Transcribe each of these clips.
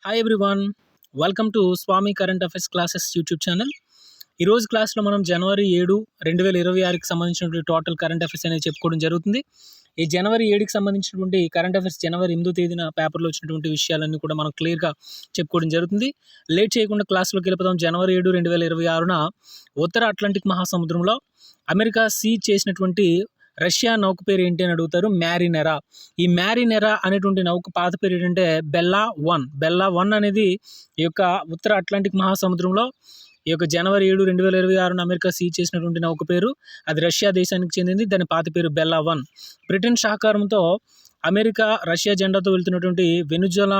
Hi everyone, welcome to Swami current affairs classes YouTube channel. ఈరోజు క్లాస్లో మనం జనవరి 7, 2026కి సంబంధించినటువంటి టోటల్ కరెంట్ అఫైర్స్ అనేది చెప్పుకోవడం జరుగుతుంది. ఈ జనవరి 7కి సంబంధించినటువంటి కరెంట్ అఫైర్స్ జనవరి 8వ తేదీన పేపర్లో వచ్చినటువంటి విషయాలన్నీ కూడా మనం క్లియర్గా చెప్పుకోవడం జరుగుతుంది. లేట్ చేయకుండా క్లాస్లోకి వెళ్ళిపోదాం. జనవరి 7, 2026న ఉత్తర అట్లాంటిక్ మహాసముద్రంలో అమెరికా సీజ్ చేసినటువంటి రష్యా నౌక పేరు ఏంటి అని అడుగుతారు. మ్యారినెరా. ఈ మ్యారినెరా అనేటువంటి నౌక పాత పేరు ఏంటంటే బెల్లా వన్ అనేది ఈ యొక్క ఉత్తర అట్లాంటిక్ మహాసముద్రంలో ఈ యొక్క జనవరి 7, 2026న అమెరికా సీజ్ చేసినటువంటి నౌక పేరు. అది రష్యా దేశానికి చెందింది. దాని పాత పేరు బెల్లా 1. బ్రిటన్ సహకారంతో అమెరికా రష్యా జెండాతో వెళ్తున్నటువంటి వెనుజులా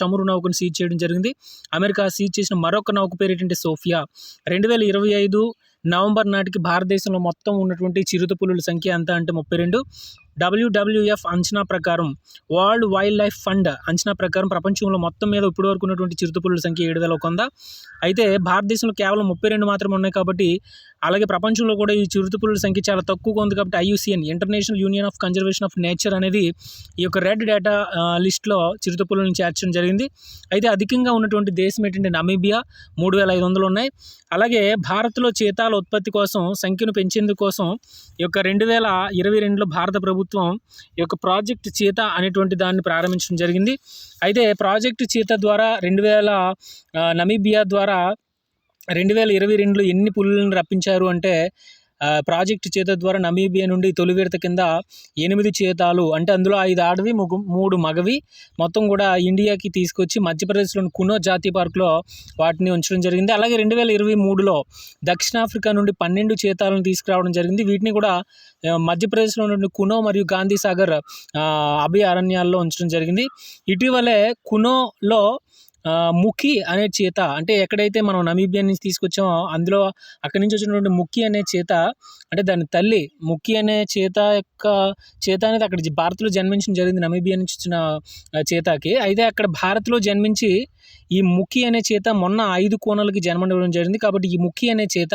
చమురు నౌకను సీజ్ చేయడం జరిగింది. అమెరికా సీజ్ చేసిన మరొక నౌక పేరు ఏంటంటే సోఫియా. 2025 నవంబర్ నాటికి భారతదేశంలో మొత్తం ఉన్నటువంటి చిరుతపులుల సంఖ్య ఎంత అంటే 32. WWF అంచనా ప్రకారం, వరల్డ్ వైల్డ్ లైఫ్ ఫండ్ అంచనా ప్రకారం ప్రపంచంలో మొత్తం మీద ఇప్పటి వరకు ఉన్నటువంటి చిరుతపులుల సంఖ్య 7,100. అయితే భారతదేశంలో కేవలం 32 మాత్రమే ఉన్నాయి. కాబట్టి అలాగే ప్రపంచంలో కూడా ఈ చిరుతపులుల సంఖ్య చాలా తక్కువగా ఉంది. కాబట్టి IUCN, international union of conservation of nature అనేది ఈ యొక్క రెడ్ డేటా లిస్ట్లో చిరుతపులులను చేర్చడం జరిగింది. అయితే అధికంగా ఉన్నటువంటి దేశం ఏంటంటే నమీబియా, 3,500 ఉన్నాయి. అలాగే భారత్లో చీతాల ఉత్పత్తి కోసం సంఖ్యను పెంచేందుకు కోసం ఈ యొక్క 2022లో భారత ప్రభుత్వం ఈ యొక్క ప్రాజెక్ట్ చీతా అనేటువంటి దాన్ని ప్రారంభించడం జరిగింది. అయితే ప్రాజెక్ట్ చీతా ద్వారా నమీబియా ద్వారా 2022లో ఎన్ని పులులను రప్పించారు అంటే ప్రాజెక్ట్ చీతా ద్వారా నమీబియా నుండి తొలి విడత కింద 8 చీతాలు, అంటే అందులో 5 ఆడవి 3 మగవి మొత్తం కూడా ఇండియాకి తీసుకొచ్చి మధ్యప్రదేశ్లోని కునో జాతీయ పార్కులో వాటిని ఉంచడం జరిగింది. అలాగే 2023లో దక్షిణాఫ్రికా నుండి 12 చీతాలను తీసుకురావడం జరిగింది. వీటిని కూడా మధ్యప్రదేశ్లో నుండి కునో మరియు గాంధీ సాగర్ అభయారణ్యాల్లో ఉంచడం జరిగింది. ఇటీవలే కునోలో ముఖి అనే చీత, అంటే ఎక్కడైతే మనం నమీబియా నుంచి తీసుకొచ్చామో అందులో అక్కడి నుంచి వచ్చినటువంటి ముఖి అనే చీత, అంటే దాని తల్లి ముఖి అనే చీత అనేది అక్కడ భారత్లో జన్మించడం జరిగింది. నమీబియా నుంచి వచ్చిన చీతాకి. అయితే అక్కడ భారత్లో జన్మించి ఈ ముఖి అనే చీత మొన్న 5 కోనలకి జన్మనివ్వడం జరిగింది. కాబట్టి ఈ ముఖి అనే చీత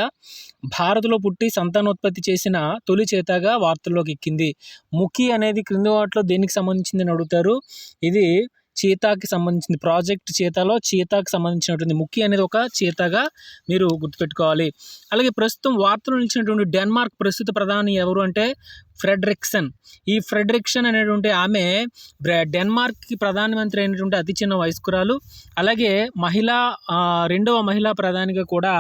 భారత్లో పుట్టి సంతానోత్పత్తి చేసిన తొలి చీతగా వార్తల్లోకి ఎక్కింది. ముఖి అనేది క్రింది వాటిలో దేనికి సంబంధించింది అని అడుగుతారు. ఇది చీతాకి సంబంధించింది. ప్రాజెక్ట్ చీతాలో చీతాకి సంబంధించినటువంటి ముఖ్య అనేది ఒక చీతాగా మీరు గుర్తుపెట్టుకోవాలి. అలాగే ప్రస్తుతం వార్తలు నిలిచినటువంటి డెన్మార్క్ ప్రస్తుత ప్రధాని ఎవరు అంటే ఫ్రెడరిక్సన్. ఈ ఫ్రెడరిక్సన్ అనేటువంటి ఆమె డెన్మార్క్కి ప్రధానమంత్రి అయినటువంటి అతి చిన్న వయస్కురాలు. అలాగే రెండవ మహిళా ప్రధానిగా కూడా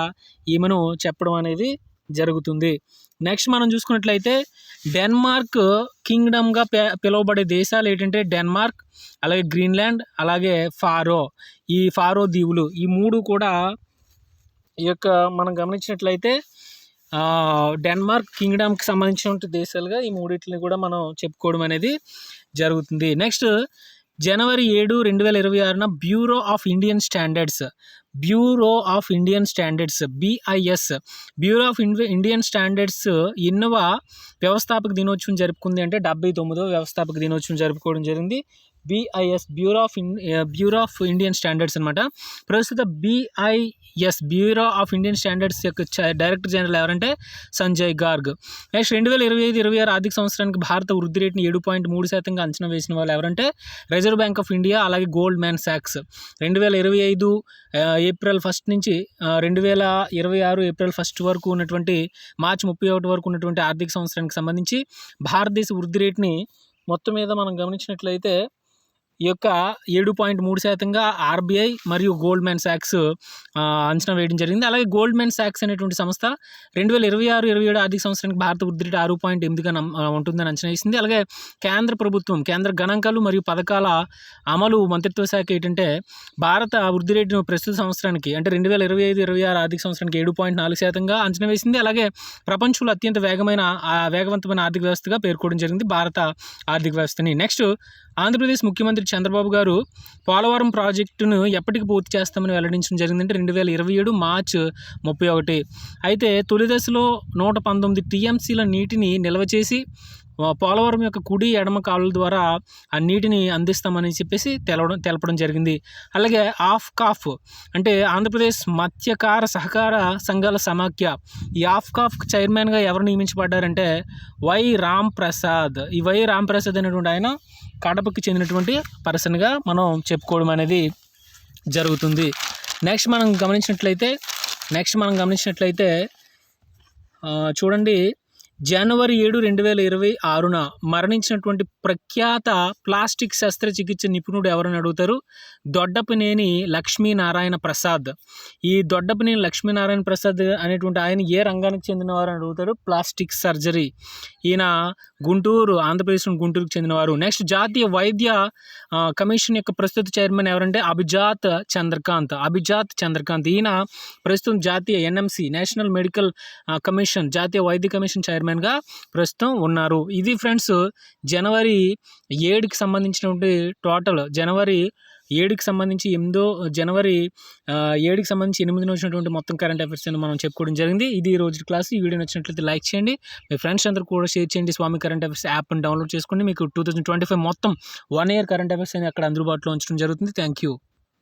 ఈమెను చెప్పడం అనేది జరుగుతుంది. నెక్స్ట్ మనం చూసుకున్నట్లయితే డెన్మార్క్ కింగ్డమ్గా పిలువబడే దేశాలు ఏంటంటే డెన్మార్క్, అలాగే గ్రీన్లాండ్, అలాగే ఈ ఫారో దీవులు. ఈ 3 కూడా ఈ యొక్క మనం గమనించినట్లయితే డెన్మార్క్ కింగ్డమ్కి సంబంధించిన దేశాలుగా ఈ 3 కూడా మనం చెప్పుకోవడం అనేది జరుగుతుంది. నెక్స్ట్ జనవరి 7, 2026న bureau of Indian standards BIS bureau of Indian standards ఎన్నవ వ్యవస్థాపక దినోత్సవం జరుపుకుంది అంటే 79వ వ్యవస్థాపక దినోత్సవం జరుపుకోవడం జరిగింది. BIS bureau of Indian standards అనమాట. ప్రస్తుత BIS bureau of Indian standards యొక్క డైరెక్టర్ జనరల్ ఎవరంటే సంజయ్ గార్గ్. నెక్స్ట్ 2025-26 ఆర్థిక సంవత్సరానికి భారత వృద్ధి రేటుని 7.3% అంచనా వేసిన వాళ్ళు ఎవరంటే రిజర్వ్ బ్యాంక్ ఆఫ్ ఇండియా, అలాగే గోల్డ్మ్యాన్ సాక్స్. 2025 ఏప్రిల్ 1 నుంచి 2026 ఏప్రిల్ 1 వరకు ఉన్నటువంటి మార్చి 31 వరకు ఉన్నటువంటి ఆర్థిక సంవత్సరానికి సంబంధించి భారతదేశ వృద్ధి రేటుని మొత్తం మీద మనం గమనించినట్లయితే ఈ యొక్క 7.3%గా RBI మరియు గోల్డ్మ్యాన్ సాక్స్ అంచనా వేయడం జరిగింది. అలాగే గోల్డ్మ్యాన్ సాక్స్ అనేటువంటి సంస్థ 2026-27 ఆర్థిక సంవత్సరానికి భారత వృద్ధి రేటు 6.8గా ఉంటుందని అంచనా వేసింది. అలాగే కేంద్ర ప్రభుత్వం కేంద్ర గణాంకాలు మరియు పథకాల అమలు మంత్రిత్వ శాఖ ఏంటంటే భారత వృద్ధి రేటును ప్రస్తుత సంవత్సరానికి అంటే 2025-26 ఆర్థిక సంవత్సరానికి 7.4%గా అంచనా వేసింది. అలాగే ప్రపంచంలో అత్యంత వేగవంతమైన ఆర్థిక వ్యవస్థగా పేర్కొనడం జరిగింది భారత ఆర్థిక వ్యవస్థని. నెక్స్ట్ ఆంధ్రప్రదేశ్ ముఖ్యమంత్రి చంద్రబాబు గారు పోలవరం ప్రాజెక్టును ఎప్పటికి పూర్తి చేస్తామని వెల్లడించడం జరిగిందంటే 2027 మార్చి 31. అయితే తొలి దశలో 119 TMCల నీటిని నిల్వ చేసి పోలవరం యొక్క కుడి ఎడమ కాలువల ద్వారా ఆ నీటిని అందిస్తామని చెప్పేసి తెలపడం జరిగింది. అలాగే ఆఫ్కాఫ్ అంటే ఆంధ్రప్రదేశ్ మత్స్యకార సహకార సంఘాల సమాఖ్య. ఈ ఆఫ్కాఫ్ చైర్మన్గా ఎవరు నియమించబడ్డారంటే వై రాంప్రసాద్. ఈ వై రాంప్రసాద్ అనేటువంటి ఆయన కడపకి చెందినటువంటి పర్సన్గా మనం చెప్పుకోవడం అనేది జరుగుతుంది. నెక్స్ట్ మనం గమనించినట్లయితే చూడండి, జనవరి 7, 2026న మరణించినటువంటి ప్రఖ్యాత ప్లాస్టిక్ శస్త్రచికిత్స నిపుణుడు ఎవరని అడుగుతారు. దొడ్డపనేని లక్ష్మీనారాయణ ప్రసాద్. ఈ దొడ్డపనేని లక్ష్మీనారాయణ ప్రసాద్ అనేటువంటి ఆయన ఏ రంగానికి చెందినవారు అని అడుగుతారు. Plastic surgery. ఈయన ఆంధ్రప్రదేశ్లోని గుంటూరుకు చెందినవారు. నెక్స్ట్ జాతీయ వైద్య కమిషన్ యొక్క ప్రస్తుత చైర్మన్ ఎవరంటే అభిజాత్ చంద్రకాంత్. ఈయన ప్రస్తుతం జాతీయ NMC నేషనల్ మెడికల్ కమిషన్ జాతీయ వైద్య కమిషన్ చైర్మన్గా ప్రస్తుతం ఉన్నారు. ఇది ఫ్రెండ్స్ జనవరి 7కి సంబంధించినటువంటి టోటల్. జనవరి 7కి సంబంధించి 8న వచ్చినటువంటి మొత్తం కరెంట్ అఫైర్స్ అని మనం చెప్పుకోవడం జరిగింది. ఇది ఈ రోజు క్లాస్. ఈ వీడియో నచ్చినట్లయితే లైక్ చేయండి, మీ ఫ్రెండ్స్ అందరూ కూడా షేర్ చేయండి. స్వామి కరెంట్ అఫైర్స్ యాప్ని డౌన్లోడ్ చేసుకోండి. మీకు 2025 మొత్తం 1 year కరెంట్ అఫైర్స్ అని అక్కడ అందుబాటులో ఉంచడం జరుగుతుంది. Thank you.